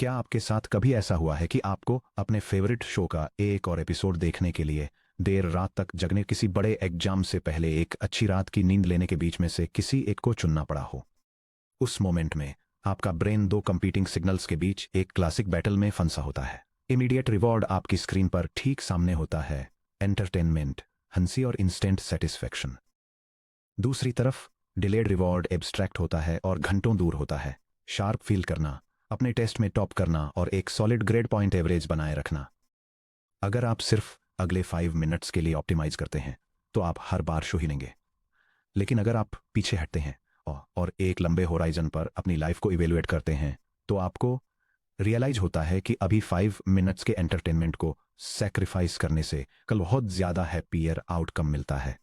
क्या आपके साथ कभी ऐसा हुआ है कि आपको अपने फेवरेट शो का एक और एपिसोड देखने के लिए देर रात तक जगने, किसी बड़े एग्जाम से पहले एक अच्छी रात की नींद लेने के बीच में से किसी एक को चुनना पड़ा हो? उस मोमेंट में आपका ब्रेन दो कंपीटिंग सिग्नल्स के बीच एक क्लासिक बैटल में फंसा होता है। इमीडिएट रिवॉर्ड आपकी स्क्रीन पर ठीक सामने होता है, एंटरटेनमेंट, हंसी और इंस्टेंट सेटिस्फैक्शन। दूसरी तरफ डिलेड रिवॉर्ड एब्स्ट्रैक्ट होता है और घंटों दूर होता है, शार्प फील करना, अपने टेस्ट में टॉप करना और एक सॉलिड ग्रेड पॉइंट एवरेज बनाए रखना। अगर आप सिर्फ अगले 5 मिनट्स के लिए ऑप्टिमाइज करते हैं तो आप हर बार शो ही लेंगे। लेकिन अगर आप पीछे हटते हैं और एक लंबे होराइजन पर अपनी लाइफ को इवेलुएट करते हैं तो आपको रियलाइज होता है कि अभी 5 मिनट्स के एंटरटेनमेंट को सैक्रिफाइस करने से कल बहुत ज्यादा हैप्पियर आउटकम मिलता है।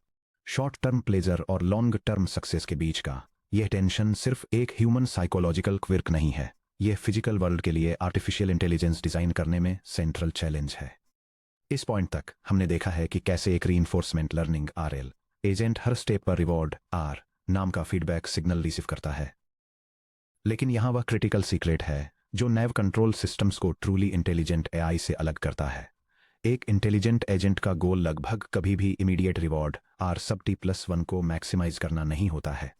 शॉर्ट टर्म प्लेजर और लॉन्ग टर्म सक्सेस के बीच का यह टेंशन सिर्फ एक ह्यूमन साइकोलॉजिकल क्विर्क नहीं है, यह फिजिकल वर्ल्ड के लिए आर्टिफिशियल इंटेलिजेंस डिजाइन करने में सेंट्रल चैलेंज है। इस पॉइंट तक हमने देखा है कि कैसे एक रीइंफोर्समेंट लर्निंग आरएल एजेंट हर स्टेप पर रिवॉर्ड आर नाम का फीडबैक सिग्नल रिसीव करता है। लेकिन यहां वह क्रिटिकल सीक्रेट है जो नैव कंट्रोल सिस्टम्स को ट्रूली इंटेलिजेंट एआई से अलग करता है। एक इंटेलिजेंट एजेंट का गोल लगभग कभी भी इमीडिएट रिवॉर्ड आर सब T+1 को मैक्सिमाइज करना नहीं होता है।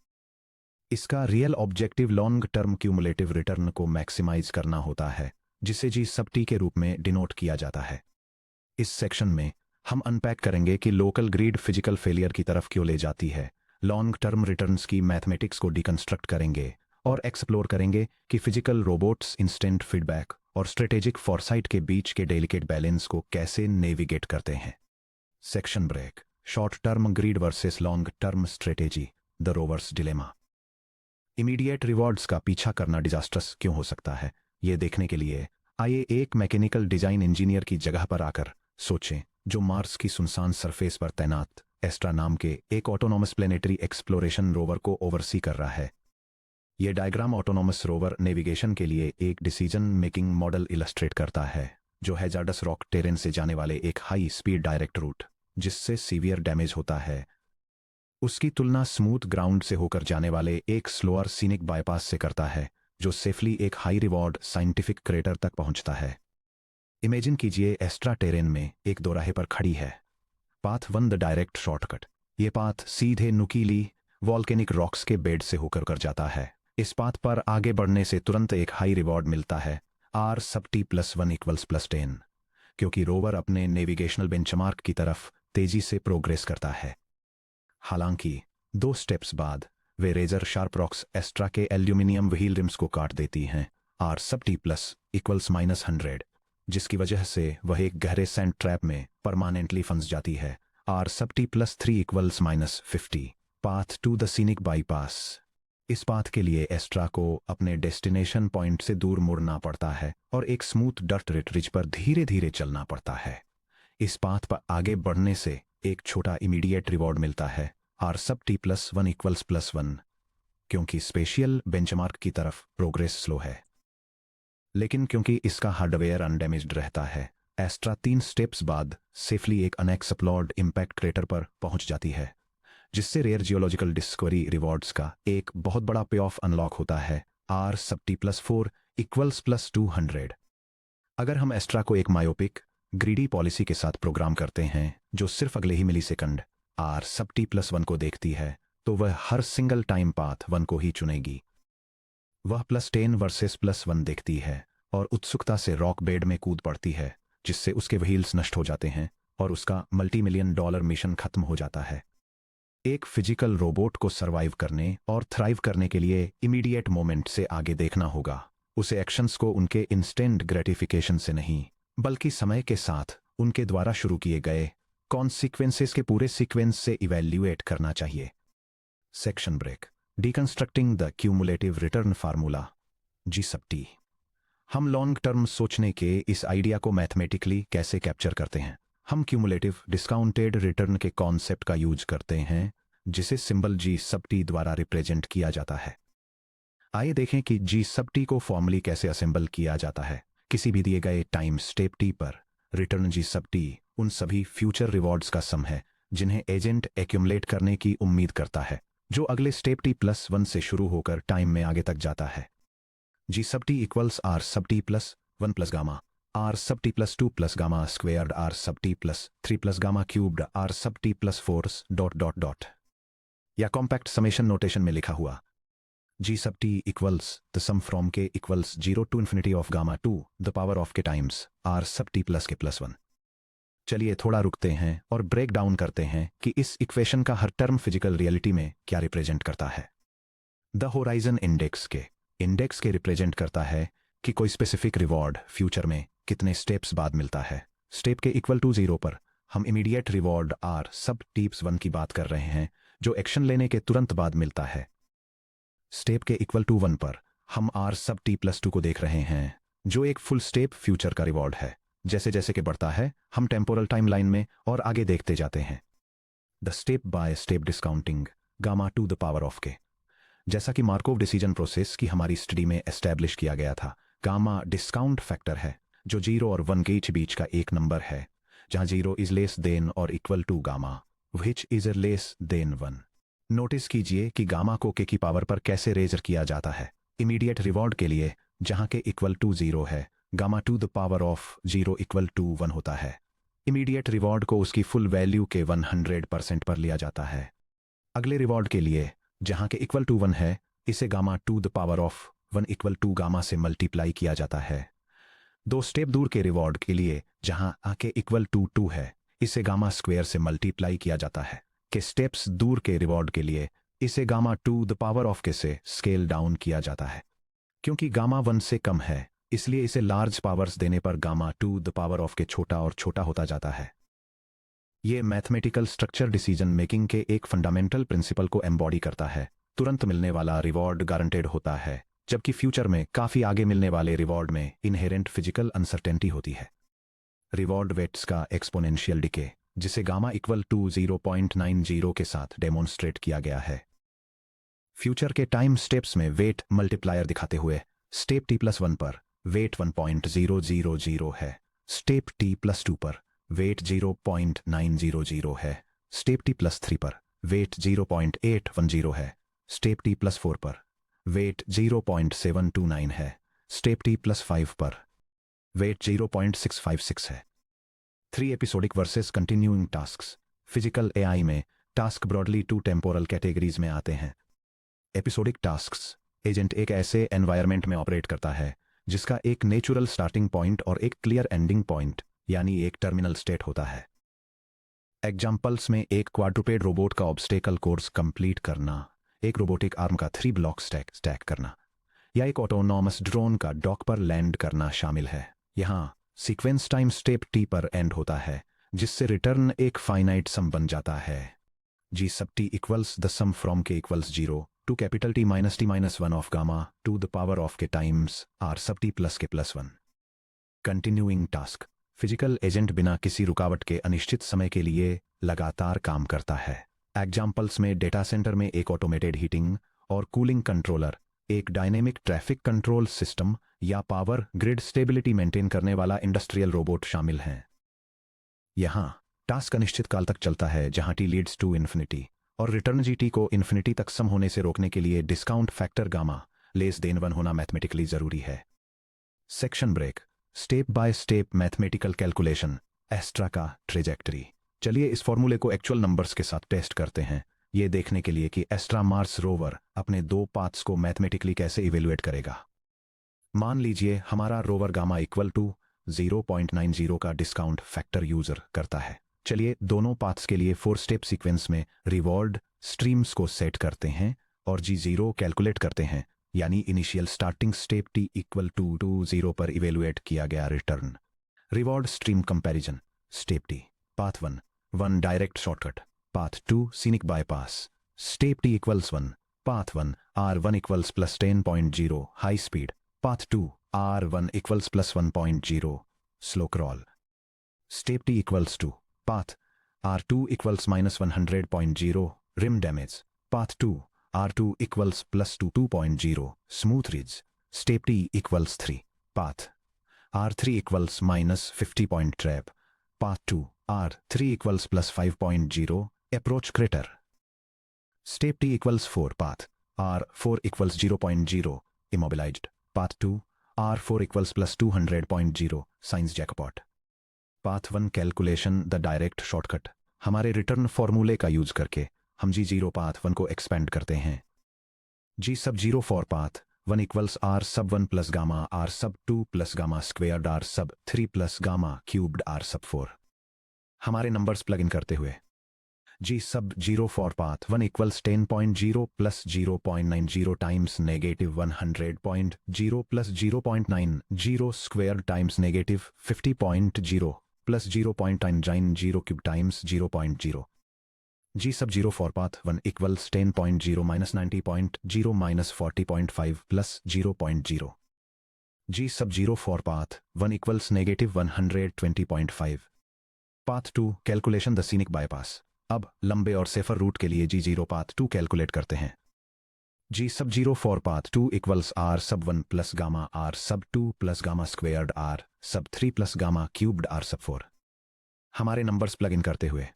इसका real objective long term cumulative return को मैक्सिमाइज करना होता है, जिसे जी सब टी के रूप में डिनोट किया जाता है। इस सेक्शन में हम अनपैक करेंगे कि लोकल ग्रीड फिजिकल फेलियर की तरफ क्यों ले जाती है, लॉन्ग टर्म रिटर्न्स की मैथमेटिक्स को डिकंस्ट्रक्ट करेंगे और एक्सप्लोर करेंगे कि फिजिकल रोबोट्स इंस्टेंट फीडबैक और स्ट्रेटेजिक फॉरसाइट के बीच के डेलिकेट बैलेंस को कैसे नेविगेट करते हैं। Section break, short term greed versus long term strategy, the rover's dilemma. Immediate rewards का पीछा करना डिजास्ट्रस क्यों हो सकता है, ये देखने के लिए आइए एक मैकेनिकल डिजाइन इंजीनियर की जगह पर आकर सोचें, जो मार्स की सुनसान सरफेस पर तैनात एस्ट्रा नाम के एक ऑटोनॉमस प्लेनेटरी एक्सप्लोरेशन रोवर को ओवरसी कर रहा है। यह डायग्राम ऑटोनॉमस रोवर नेविगेशन के लिए एक डिसीजन मेकिंग मॉडल इलस्ट्रेट करता है, जो हैजार्डस रॉक टेरेन से जाने वाले एक हाई स्पीड डायरेक्ट रूट जिससे सीवियर डैमेज होता है उसकी तुलना स्मूथ ग्राउंड से होकर जाने वाले एक स्लोअर सीनिक बाईपास से करता है, जो सेफली एक हाई रिवॉर्ड साइंटिफिक क्रेटर तक पहुंचता है। इमेजिन कीजिए एस्ट्रा टेरेन में एक दोराहे पर खड़ी है। Path 1 the direct shortcut. ये पाथ सीधे नुकीली वॉल्केनिक रॉक्स के बेड से होकर कर जाता है। इस पाथ पर आगे बढ़ने से तुरंत एक हाई रिवॉर्ड मिलता है, आर सब T+1 = +10, क्योंकि रोवर अपने नेविगेशनल बेंचमार्क की तरफ तेजी से प्रोग्रेस करता है। हालांकि 2 स्टेप्स बाद वे रेजर शार्प रॉक्स एस्ट्रा के एल्यूमिनियम व्हील रिम्स को काट देती हैं, आर सब T+ = -100, जिसकी वजह से वह एक गहरे सैंड ट्रैप में परमानेंटली फंस जाती है, आर सब T+3 = -50। Path to the scenic bypass. इस पाथ के लिए एस्ट्रा को अपने डेस्टिनेशन पॉइंट से दूर मुड़ना पड़ता है और एक स्मूथ डर्ट रिज पर धीरे धीरे चलना पड़ता है। इस पाथ पर आगे बढ़ने से एक छोटा इमीडिएट रिवॉर्ड मिलता है, आर सब T+1 = +1, क्योंकि स्पेशियल बेंचमार्क की तरफ प्रोग्रेस स्लो है। लेकिन क्योंकि इसका हार्डवेयर अनडैमेज्ड रहता है, एस्ट्रा 3 स्टेप्स बाद सेफली एक अनएक्सप्लोर्ड इम्पैक्ट क्रेटर पर पहुंच जाती है, जिससे रेयर जियोलॉजिकल डिस्कवरी रिवॉर्ड्स का एक बहुत बड़ा पे ऑफ अनलॉक होता है, आर सब T+4 = +200। अगर हम एस्ट्रा को एक मायोपिक ग्रीडी पॉलिसी के साथ प्रोग्राम करते हैं जो सिर्फ अगले ही मिलीसेकंड आर सब T+1 को देखती है, तो वह हर सिंगल टाइम पाथ 1 को ही चुनेगी। वह +10 वर्सेस +1 देखती है और उत्सुकता से रॉक बेड में कूद पड़ती है, जिससे उसके व्हील्स नष्ट हो जाते हैं और उसका $multi-million मिशन खत्म हो जाता है। एक फिजिकल रोबोट को सरवाइव करने और थ्राइव करने के लिए इमीडिएट मोमेंट से आगे देखना होगा। उसे एक्शंस को उनके इंस्टेंट ग्रेटिफिकेशन से नहीं, बल्कि समय के साथ उनके द्वारा शुरू किए गए कॉन्सिक्वेंसेस के पूरे सीक्वेंस से इवैल्यूएट करना चाहिए। Section break, deconstructing the cumulative return formula, G sub T. हम लॉन्ग टर्म सोचने के इस आइडिया को मैथमेटिकली कैसे कैप्चर करते हैं। हम क्यूमुलेटिव डिस्काउंटेड रिटर्न के कॉन्सेप्ट का यूज करते हैं, जिसे सिंबल जी सब टी द्वारा रिप्रेजेंट किया जाता है। आइए देखें कि जी सब टी को फॉर्मली कैसे असेंबल किया जाता है। किसी भी दिए गए टाइम स्टेप टी पर रिटर्न जी सब टी उन सभी फ्यूचर रिवॉर्ड्स का सम है जिन्हें एजेंट एक्यूमुलेट करने की उम्मीद करता है, जो अगले स्टेप T+1 से शुरू होकर टाइम में आगे तक जाता है। G sub t equals R sub t plus 1 plus gamma, R sub t plus 2 plus gamma squared, R sub t plus 3 plus gamma cubed, R sub t plus 4 dot dot dot, या compact summation notation में लिखा हुआ G sub t equals the sum from k equals 0 to infinity of gamma 2 the power of k times R sub t plus k plus 1। चलिए थोड़ा रुकते हैं और break down करते हैं कि इस इक्वेशन का हर टर्म फिजिकल रियलिटी में क्या रिप्रेजेंट करता है। द होराइजन इंडेक्स के रिप्रेजेंट करता है कि कोई स्पेसिफिक रिवॉर्ड फ्यूचर में कितने स्टेप्स बाद मिलता है। स्टेप के इक्वल टू 0 पर हम इमीडिएट रिवॉर्ड R सब टीप्स 1 की बात कर रहे हैं जो एक्शन लेने के तुरंत बाद मिलता है। स्टेप के इक्वल टू 1 पर हम R सब t प्लस 2 को देख रहे हैं जो एक फुल स्टेप फ्यूचर का रिवॉर्ड है। जैसे जैसे कि बढ़ता है हम टेम्पोरल टाइमलाइन में और आगे देखते जाते हैं। The step by step discounting gamma to the power of के, जैसा कि मार्कोव डिसीजन प्रोसेस की हमारी स्टडी में एस्टैब्लिश किया गया था, गामा डिस्काउंट फैक्टर है जो 0 और 1 के बीच का एक नंबर है जहां 0 इज लेस देन और equal to gamma which is less than 1। Notice कीजिए कि गामा को के की पावर पर कैसे रेजर किया जाता है। इमीडिएट रिवॉर्ड के लिए जहां के इक्वल टू 0 है, gamma to the power of 0 equal to 1 होता है। इमीडिएट रिवॉर्ड को उसकी फुल वैल्यू के 100% पर लिया जाता है। अगले रिवॉर्ड के लिए जहां के इक्वल टू 1 है, इसे gamma to the power of 1 equal to gamma से मल्टीप्लाई किया जाता है। 2 स्टेप दूर के रिवॉर्ड के लिए जहां आके इक्वल टू 2 है, इसे गामा स्क्वायर से मल्टीप्लाई किया जाता है। के स्टेप्स दूर के रिवॉर्ड के लिए इसे gamma to the power of के से स्केल डाउन किया जाता है। क्योंकि गामा 1 से कम है इसलिए इसे लार्ज पावर्स देने पर gamma to the power of के छोटा और छोटा होता जाता है। ये मैथमेटिकल स्ट्रक्चर डिसीजन मेकिंग के एक फंडामेंटल प्रिंसिपल को एम्बॉडी करता है। तुरंत मिलने वाला रिवॉर्ड गारंटेड होता है जबकि फ्यूचर में काफी आगे मिलने वाले रिवॉर्ड में इनहेरेंट फिजिकल अनसर्टेनिटी होती है। रिवॉर्ड वेट्स का एक्सपोनेंशियल डिके जिसे गामा इक्वल टू 0.90 के साथ डेमोन्स्ट्रेट किया गया है। फ्यूचर के टाइम स्टेप्स में वेट मल्टीप्लायर दिखाते हुए स्टेप t प्लस 1 पर वेट 1.000 है, स्टेप t प्लस 2 पर वेट 0.900 है, स्टेप t प्लस 3 पर वेट 0.810 है, स्टेप t प्लस 4 पर वेट 0.729 है, स्टेप t प्लस 5 पर वेट 0.656 है। 3 episodic versus continuing tasks. Physical AI में टास्क ब्रॉडली 2 टेम्पोरल कैटेगरीज में आते हैं। एपिसोडिक टास्क्स, एजेंट एक ऐसे एनवायरनमेंट में ऑपरेट करता है जिसका एक नेचुरल स्टार्टिंग पॉइंट और एक क्लियर एंडिंग पॉइंट यानी एक टर्मिनल स्टेट होता है। एग्जाम्पल्स में एक क्वाड्रुपेड रोबोट का ऑब्स्टेकल कोर्स कंप्लीट करना, एक रोबोटिक आर्म का 3 ब्लॉक स्टैक करना, या एक ऑटोनॉमस ड्रोन का डॉक पर लैंड करना शामिल है। यहाँ सीक्वेंस टाइम स्टेप t पर एंड होता है जिससे रिटर्न एक फाइनाइट सम बन जाता है। G sub t equals the sum from k equals 0 to capital T minus 1 of gamma to the power of k times R sub t plus k plus 1। Continuing task, physical agent बिना किसी रुकावट के अनिश्चित समय के लिए लगातार काम करता है। एग्जाम्पल्स में डेटा सेंटर में एक ऑटोमेटेड हीटिंग और कूलिंग कंट्रोलर, एक डायनेमिक ट्रैफिक कंट्रोल सिस्टम या पावर ग्रिड स्टेबिलिटी मेंटेन करने वाला इंडस्ट्रियल रोबोट शामिल हैं। यहाँ टास्क अनिश्चित काल तक चलता है जहां t लीड्स टू इन्फिनिटी और रिटर्न gt को इन्फिनिटी तक सम होने से रोकने के लिए discount factor gamma less than 1 होना मैथमेटिकली जरूरी है। Section break, step by step mathematical calculation, Astra का ट्रेजेक्टरी। चलिए इस फॉर्मूले को एक्चुअल नंबर्स के साथ टेस्ट करते हैं, ये देखने के लिए कि एस्ट्रा मार्स रोवर अपने 2 पाथ्स को मैथमेटिकली कैसे इवेल्युएट करेगा। मान लीजिए हमारा रोवर गामा इक्वल टू 0.90 का डिस्काउंट फैक्टर यूजर करता है। चलिए दोनों पाथ्स के लिए 4 स्टेप सीक्वेंस में रिवॉर्ड स्ट्रीम्स को सेट करते हैं और G0 कैलकुलेट करते हैं, यानी initial starting step t equal to 0 पर इवेल्युएट किया गया return. Reward stream comparison, step t path 1 direct shortcut, path 2 scenic bypass, step t equals 1, path 1 R1 equals plus 10.0 high speed, path 2 R1 equals plus 1.0 slow crawl, step t equals 2, path R2 equals minus 100.0 rim damage, path 2 R2 equals plus 2.0 smooth ridge, step t equals 3, path R3 equals minus 50 point trap, path 2 R3 equals plus 5.0 approach crater, step t equals 4, path R4 equals 0.0 immobilised, path 2 R4 equals plus 200.0 science jackpot. Path 1 calculation the direct shortcut. हमारे return फॉर्मूले का use करके हम G0 path 1 को expand करते हैं। G सब 0 for path 1 equals R सब 1 प्लस गामा R सब 2 प्लस गामा स्क्वेयर्ड R सब 3 प्लस गामा क्यूब्ड R सब 4। हमारे नंबर्स प्लग इन करते हुए G sub 0 for path 1 equals 10.0 plus 0.90 times negative 100.0 plus 0.90 squared times negative 50.0 plus 0.90 cube times 0.0. G sub 0 for path 1 equals 10.0 minus 90.0 minus 40.5 plus 0.0. G sub 0 for path 1 equals negative 120.5. Path 2 calculation the scenic bypass. अब लंबे और safer root के लिए G0 path 2 calculate करते हैं। G सब 0 for path 2 equals R सब 1 plus gamma R सब 2 प्लस गामा स्क्वेयर्ड R सब 3 प्लस गामा क्यूब्ड R सब 4। हमारे नंबर्स प्लग इन करते हुए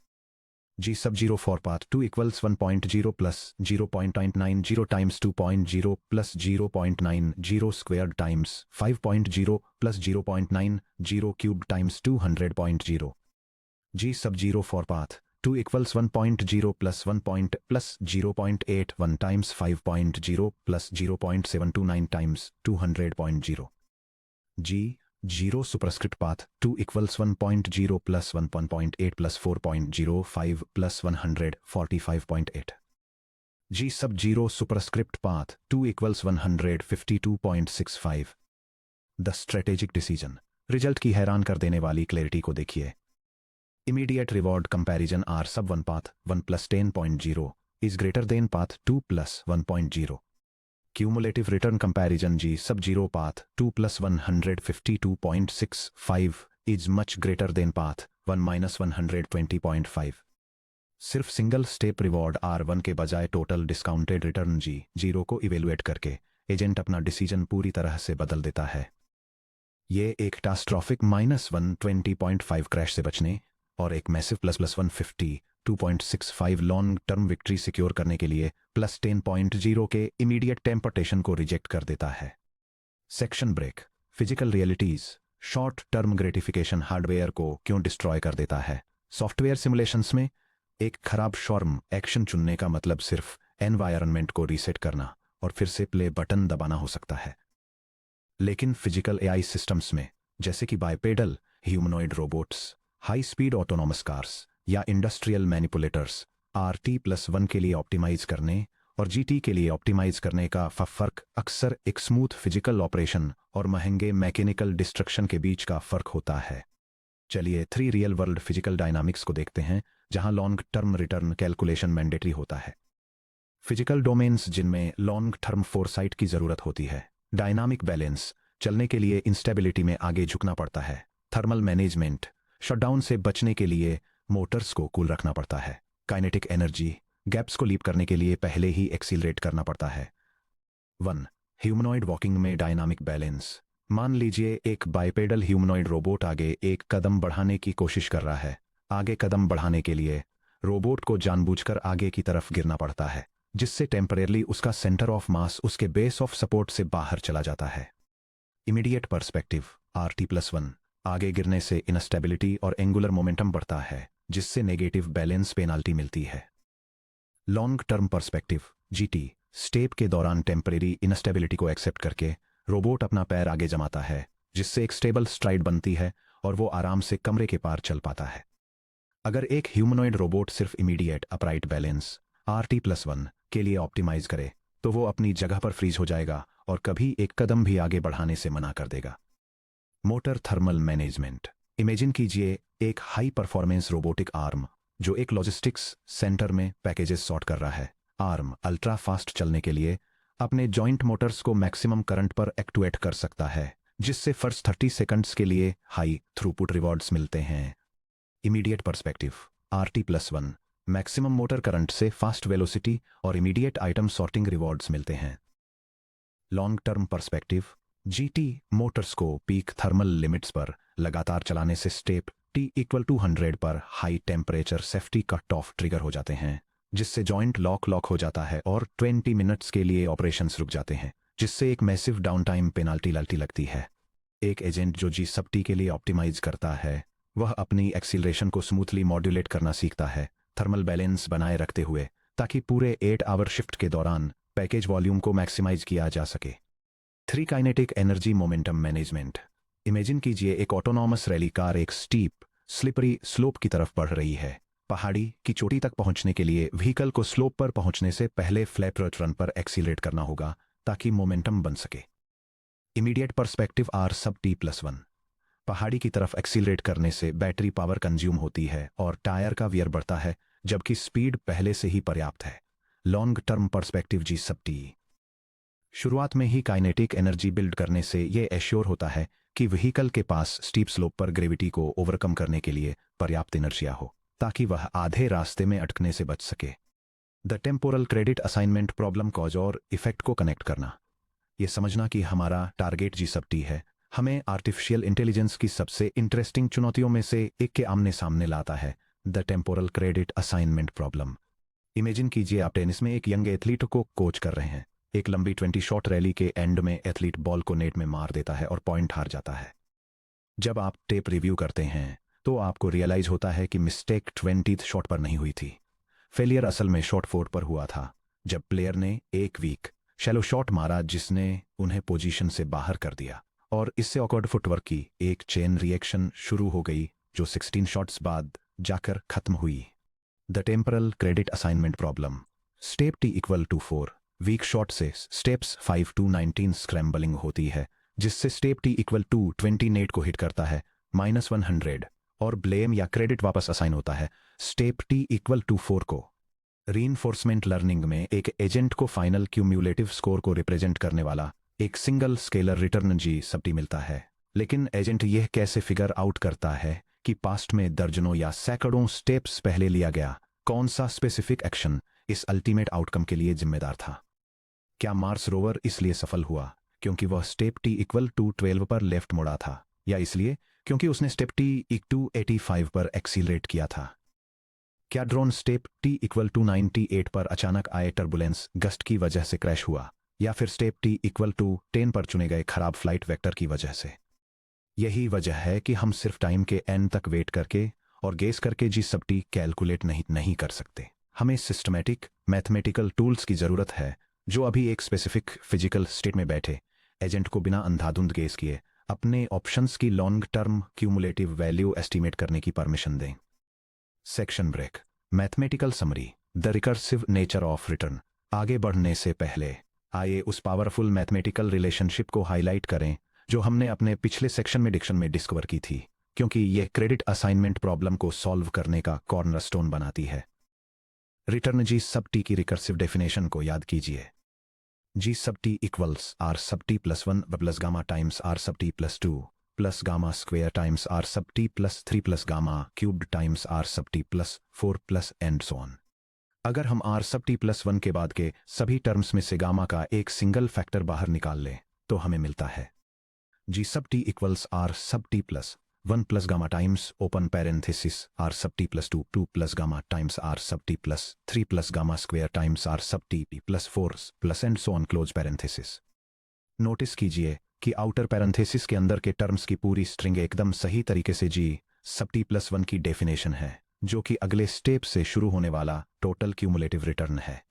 G सब 0 for path 2 equals 1.0 plus 0.90 times 2.0 plus 0.90 squared times 5.0 plus 0.90 cubed times 200.0। G सब 0 for path 2 equals 1.0 plus 1 point plus 0.81 times 5.0 plus 0.729 times 200.0. G 0 superscript path 2 equals 1.0 plus 1.8 plus 4.05 plus 145.8. G sub 0 superscript path 2 equals 152.65. The strategic decision. Result की हैरान कर देने वाली clarity को देखिए। Immediate reward comparison R sub 1 path 1 plus 10.0 is greater than path 2 plus 1.0. Cumulative return comparison G sub 0 path 2 plus 152.65 is much greater than path 1 minus 120.5. सिर्फ single step reward R1 के बजाय टोटल डिस्काउंटेड रिटर्न G0 को evaluate करके agent अपना decision पूरी तरह से बदल देता है। ये एक कैटास्ट्रॉफिक -120.5 क्रैश से बचने और एक massive +152.65 long term victory secure करने के लिए +10.0 के इमीडिएट टेम्पटेशन को रिजेक्ट कर देता है। Section break. Physical realities. Short term gratification hardware को क्यों डिस्ट्रॉय कर देता है। सॉफ्टवेयर सिमुलेशंस में एक खराब शॉर्म एक्शन चुनने का मतलब सिर्फ एनवायरनमेंट को रीसेट करना और फिर से प्ले बटन दबाना हो सकता है, लेकिन फिजिकल एआई सिस्टम्स में जैसे कि bipedal humanoid robots, high speed autonomous cars या इंडस्ट्रियल मैनिपुलेटर्स RT+1 के लिए ऑप्टिमाइज करने और GT के लिए ऑप्टिमाइज करने का फर्क अक्सर एक स्मूथ फिजिकल ऑपरेशन और महंगे मैकेनिकल डिस्ट्रक्शन के बीच का फर्क होता है। चलिए 3 रियल वर्ल्ड फिजिकल डायनामिक्स को देखते हैं जहां long term return calculation mandatory होता है। फिजिकल डोमेन्स जिनमें लॉन्ग टर्म फोरसाइट की जरूरत होती है। Dynamic balance. चलने के लिए इंस्टेबिलिटी में आगे झुकना पड़ता है। Thermal management. शटडाउन से बचने के लिए मोटर्स को कूल रखना पड़ता है। Kinetic energy. गैप्स को लीप करने के लिए पहले ही एक्सीलरेट करना पड़ता है। 1 ह्यूमनॉइड वॉकिंग में डायनामिक बैलेंस। मान लीजिए एक बाइपेडल ह्यूमनॉइड रोबोट आगे एक कदम बढ़ाने की कोशिश कर रहा है। आगे कदम बढ़ाने के लिए रोबोट को जानबूझकर आगे की तरफ गिरना पड़ता है, जिससे टेम्परेरली उसका सेंटर ऑफ मास उसके बेस ऑफ सपोर्ट से बाहर चला जाता है। Immediate perspective RT+1। आगे गिरने से इनस्टेबिलिटी और एंगुलर मोमेंटम बढ़ता है, जिससे नेगेटिव बैलेंस पेनाल्टी मिलती है। Long term perspective GT। Step के दौरान टेम्परेरी इनस्टेबिलिटी को एक्सेप्ट करके रोबोट अपना पैर आगे जमाता है, जिससे एक स्टेबल स्ट्राइड बनती है और वो आराम से कमरे के पार चल पाता है। अगर एक ह्यूमनॉइड रोबोट सिर्फ इमीडिएट अपराइट बैलेंस RT+1 के लिए ऑप्टिमाइज करे तो वो अपनी जगह पर फ्रीज हो जाएगा और कभी एक कदम भी आगे बढ़ाने से मना कर देगा। Motor thermal management. इमेजिन कीजिए एक हाई परफॉर्मेंस रोबोटिक आर्म जो एक लॉजिस्टिक्स सेंटर में पैकेजेस सॉर्ट कर रहा है। आर्म अल्ट्रा फास्ट चलने के लिए अपने जॉइंट मोटर्स को मैक्सिमम करंट पर एक्टुएट कर सकता है, जिससे फर्स्ट 30 सेकंड्स के लिए हाई थ्रूपुट रिवॉर्ड्स मिलते हैं। Immediate perspective RT+1। Maximum motor current से फास्ट वेलोसिटी और इमीडिएट आइटम सॉर्टिंग रिवॉर्ड्स मिलते हैं। Long term perspective GT। Motors को पीक थर्मल लिमिट्स पर लगातार चलाने से स्टेप T=100 पर high temperature safety cut off trigger हो जाते हैं, जिससे जॉइंट लॉक हो जाता है और 20 मिनट्स के लिए ऑपरेशंस रुक जाते हैं। जिससे एक मैसिव डाउन टाइम पेनाल्टी लगती है। एक एजेंट जो जी सब टी के लिए ऑप्टिमाइज करता है वह अपनी एक्सीलरेशन को स्मूथली मॉड्यूलेट करना सीखता है, थर्मल बैलेंस बनाए रखते हुए, ताकि पूरे 8 आवर शिफ्ट के दौरान पैकेज वॉल्यूम को मैक्सिमाइज किया जा सके। 3 kinetic energy momentum management. Imagine कीजिए एक ऑटोनॉमस रैली कार एक स्टीप स्लिपरी स्लोप की तरफ बढ़ रही है। पहाड़ी की चोटी तक पहुंचने के लिए व्हीकल को स्लोप पर पहुंचने से पहले फ्लैट रन पर एक्सीलरेट करना होगा ताकि मोमेंटम बन सके। इमीडिएट पर्सपेक्टिव आर सब t+1। पहाड़ी की तरफ एक्सीलरेट करने से बैटरी पावर कंज्यूम होती है और टायर का वियर बढ़ता है, जबकि स्पीड पहले से ही पर्याप्त है। लॉन्ग टर्म पर्सपेक्टिव जी सब टी। शुरुआत में ही काइनेटिक एनर्जी बिल्ड करने से यह एश्योर होता है कि व्हीकल के पास स्टीप स्लोप पर ग्रेविटी को ओवरकम करने के लिए पर्याप्त इनर्शिया हो, ताकि वह आधे रास्ते में अटकने से बच सके। The temporal credit assignment problem cause और इफेक्ट को कनेक्ट करना। यह समझना कि हमारा टारगेट जी सब टी है हमें आर्टिफिशियल इंटेलिजेंस की सबसे इंटरेस्टिंग चुनौतियों में से एक के आमने सामने लाता है, the temporal credit assignment problem. Imagine कीजिए आप टेनिस में एक यंग एथलीट को कोच कर रहे हैं। एक लंबी 20 शॉट रैली के एंड में एथलीट बॉल को नेट में मार देता है और पॉइंट हार जाता है। जब आप टेप रिव्यू करते हैं तो आपको रियलाइज होता है कि मिस्टेक 20th शॉट पर नहीं हुई थी। फेलियर असल में शॉट 4 पर हुआ था, जब प्लेयर ने एक वीक शैलो शॉट मारा जिसने उन्हें पोजीशन से बाहर कर दिया, और इससे ऑकवर्ड फुटवर्क की एक चेन रिएक्शन शुरू हो गई जो 16 शॉट्स बाद जाकर खत्म हुई। The temporal credit assignment problem. Step t=4। Weak shot से स्टेप्स 5 to 19 स्क्रैम्बलिंग होती है, जिससे स्टेप t=20 नेट को हिट करता है -100 और ब्लेम या क्रेडिट वापस असाइन होता है स्टेप t=4 को। रीइंफोर्समेंट लर्निंग में एक एजेंट को फाइनल क्यूम्यूलेटिव स्कोर को रिप्रेजेंट करने वाला एक सिंगल स्केलर रिटर्न जी सब टी मिलता है, लेकिन एजेंट यह कैसे फिगर आउट करता है कि पास्ट में दर्जनों या सैकड़ों स्टेप्स पहले लिया गया कौन सा स्पेसिफिक एक्शन इस अल्टीमेट आउटकम के लिए जिम्मेदार था। क्या मार्स रोवर इसलिए सफल हुआ क्योंकि वह स्टेप t=12 पर लेफ्ट मुड़ा था, या इसलिए क्योंकि उसने स्टेप t=85 पर एक्सीलरेट किया था? क्या ड्रोन स्टेप t=98 पर अचानक आए टर्बुलेंस गस्ट की वजह से क्रैश हुआ, या फिर स्टेप t=10 पर चुने गए खराब फ्लाइट वेक्टर की वजह से? यही वजह है कि हम सिर्फ टाइम के एंड तक वेट करके और गेस करके जी सब टी कैलकुलेट नहीं कर सकते। हमें सिस्टमैटिक मैथमेटिकल टूल्स की जरूरत है जो अभी एक स्पेसिफिक फिजिकल स्टेट में बैठे एजेंट को बिना अंधाधुंध गेस किए अपने ऑप्शंस की long term cumulative value estimate करने की परमिशन दें। Section break. Mathematical summary, the recursive nature of return. आगे बढ़ने से पहले आइए उस पावरफुल मैथमेटिकल रिलेशनशिप को हाईलाइट करें जो हमने अपने पिछले सेक्शन में डिक्शन में डिस्कवर की थी, क्योंकि यह क्रेडिट असाइनमेंट प्रॉब्लम को सॉल्व करने का कॉर्नरस्टोन बनाती है। रिटर्न जी सब टी की रिकर्सिव डेफिनेशन को याद कीजिए। G sub T equals R sub T +1 plus gamma times R sub T +2 plus gamma square times R sub T +3 plus gamma cubed times R sub T +4 plus and so on. अगर हम are sub T +1 के बाद के सभी terms में से gamma का एक सिंगल फैक्टर बाहर निकाल लें तो हमें मिलता है G sub T equals R sub T +1 plus gamma times open parenthesis R sub T +2 plus gamma times R sub T +3 plus gamma square times R sub T +4 plus and so on close parenthesis. Notice कीजिए कि outer parenthesis के अंदर के terms की पूरी string एकदम सही तरीके से जी सब टी +1 की डेफिनेशन है, जो कि अगले स्टेप से शुरू होने वाला टोटल क्यूमुलेटिव रिटर्न है।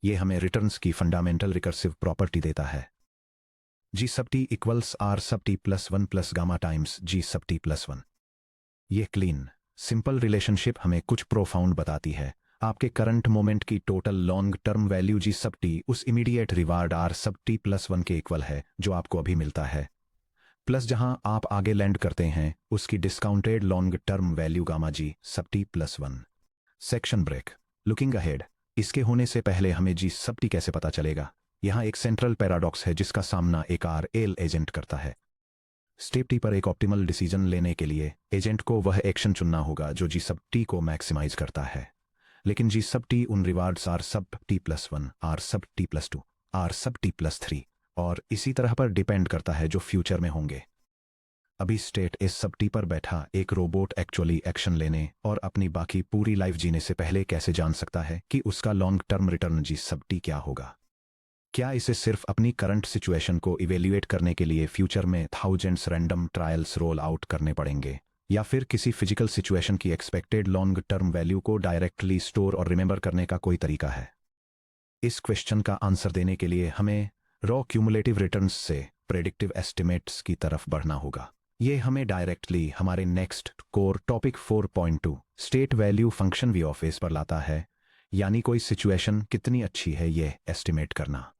यह हमें रिटर्न्स की फंडामेंटल रिकर्सिव प्रॉपर्टी देता है। G sub T equals R sub T +1 plus gamma times जी सब टी +1। यह क्लीन सिंपल रिलेशनशिप हमें कुछ प्रोफाउंड बताती है। आपके करंट मोमेंट की टोटल लॉन्ग टर्म वैल्यू जी सब टी उस immediate reward are sub T +1 के इक्वल है जो आपको अभी मिलता है, प्लस जहां आप आगे लैंड करते हैं उसकी discounted long term value gamma G sub T +1। Section break. Looking ahead. इसके होने से पहले हमें जी सब टी कैसे पता चलेगा? यहां एक सेंट्रल पैराडॉक्स है जिसका सामना एक आर एल एजेंट करता है। स्टेप टी पर एक ऑप्टिमल डिसीजन लेने के लिए एजेंट को वह एक्शन चुनना होगा जो जी सब टी को मैक्सिमाइज करता है, लेकिन जी सब टी उन rewards are sub T +1 are sub T +2 are sub T +3 और इसी तरह पर डिपेंड करता है जो फ्यूचर में होंगे। अभी स्टेट इस सब टी पर बैठा एक रोबोट एक्चुअली एक्शन लेने और अपनी बाकी पूरी लाइफ जीने से पहले कैसे जान सकता है कि उसका लॉन्ग टर्म रिटर्न जी सब टी क्या होगा? क्या इसे सिर्फ अपनी करंट सिचुएशन को इवेल्युएट करने के लिए फ्यूचर में thousands random trials roll out करने पड़ेंगे, या फिर किसी फिजिकल सिचुएशन की एक्सपेक्टेड लॉन्ग टर्म वैल्यू को डायरेक्टली स्टोर और रिमेंबर करने का कोई तरीका है? इस क्वेश्चन का आंसर देने के लिए हमें रॉ क्यूमुलेटिव रिटर्न्स से प्रेडिक्टिव एस्टिमेट्स की तरफ बढ़ना होगा। ये हमें डायरेक्टली हमारे next core topic 4.2 state value function V of S पर लाता है, यानी कोई सिचुएशन कितनी अच्छी है ये एस्टिमेट करना।